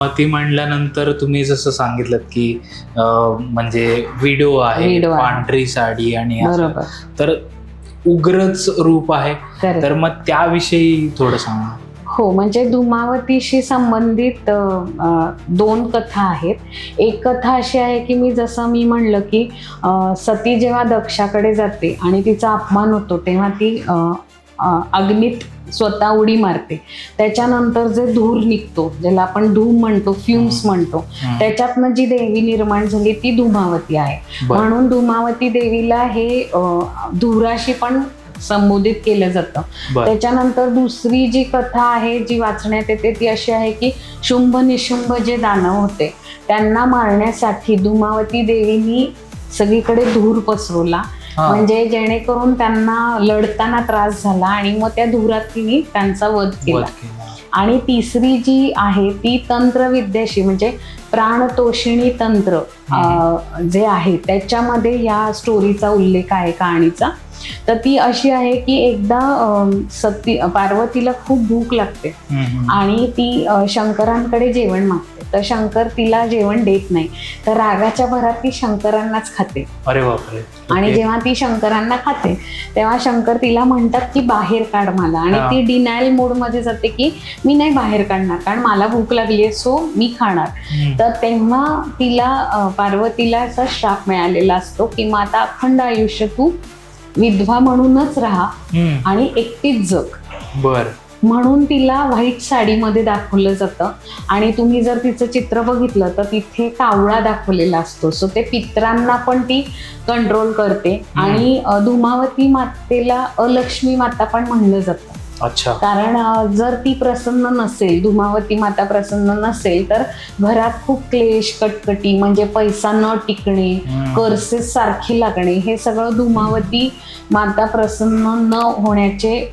ती म्हणल्यानंतर तुम्ही जसं सांगितलं की म्हणजे व्हिडिओ आहे, पांढरी साडी आणि बरोबर. तर उग्रच रूप आहे. Correct. तर मग त्याविषयी थोडं सांगा. हो, म्हणजे धूमावतीशी संबंधित दोन कथा आहेत. एक कथा अशी आहे की मी म्हणलं की सती जेव्हा दक्षाकडे जाते आणि तिचा अपमान होतो तेव्हा ती अग्नीत स्वतः उडी मारते. त्याच्यानंतर जे धूर निघतो, ज्याला आपण धूम म्हणतो, फ्युम्स म्हणतो, त्याच्यातनं जी देवी निर्माण झाली ती धूमावती आहे. म्हणून धूमावती देवीला हे धुराशी पण संबोधित केलं जातं. त्याच्यानंतर दुसरी जी कथा आहे जी वाचण्यात येते ती अशी आहे की शुंभ निशुंभ जे दानव होते त्यांना मारण्यासाठी धूमावती देवीनी सगळीकडे धूर पसरवला, म्हणजे जेणेकरून त्यांना लढताना त्रास झाला आणि मग त्या धुरात तिने त्यांचा वध केला. आणि तिसरी जी आहे ती तंत्रविद्याशी म्हणजे प्राणतोषिणी तंत्र जे आहे त्याच्यामध्ये या स्टोरीचा उल्लेख आहे, कहाणीचा. तर ती अशी आहे की एकदा पार्वतीला खूप भूक लागते आणि ती शंकरांकडे जेवण मागते. तर शंकर तिला जेवण देत नाही, तर रागाच्या भरात ती शंकरांनाच खाते. अरे बापरे. आणि जेव्हा ती शंकरांना खाते तेव्हा शंकर तिला म्हणतात की बाहेर काढ मला, आणि ती डिनायल मोड मध्ये जाते की मी नाही बाहेर काढणार कारण मला भूक लागली आहे, सो मी खाणार. तर तेव्हा तिला पार्वतीला असा श्राप मिळालेला असतो की मग आता अखंड आयुष्य तू विधवा म्हणूनच राहा आणि एकटीच जग. म्हणून तिला व्हाईट साडीमध्ये दाखवलं जातं. आणि तुम्ही जर तिचं चित्र बघितलं तर तिथे कावळा दाखवलेला असतो, सो ते पितरांना पण ती कंट्रोल करते. आणि धूमावती मातेला अलक्ष्मी माता पण म्हणलं जातं. अच्छा. कारण जर ती प्रसन्न नसेल, धूमावती माता प्रसन्न नसेल तर घरात खूप क्लेश, कटकटी, म्हणजे पैसा न टिकणे, कर्सेस सारखे लागणे, हे सगळं धूमावती माता प्रसन्न न होण्याचे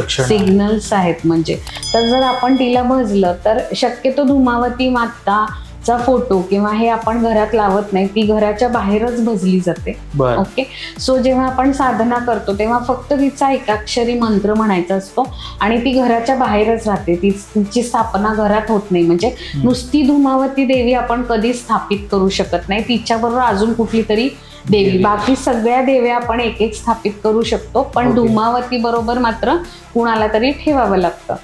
सिग्नल्स आहेत. म्हणजे तर जर आपण तिला भजलं तर शक्यतो धूमावती माताचा फोटो किंवा हे आपण घरात लावत नाही, ती घराच्या बाहेरच भजली जाते. ओके. सो जेव्हा आपण साधना करतो तेव्हा फक्त तिचा एकाक्षरी मंत्र म्हणायचा असतो आणि ती घराच्या बाहेरच राहते. तिची स्थापना घरात होत नाही. म्हणजे नुसती धूमावती देवी आपण कधीच स्थापित करू शकत नाही, तिच्याबरोबर अजून कुठली तरी देवी, बाकी सगळ्या देव्या आपण एक एक स्थापित करू शकतो, पण धूमावती बरोबर मात्र कुणाला तरी ठेवावं लागतं.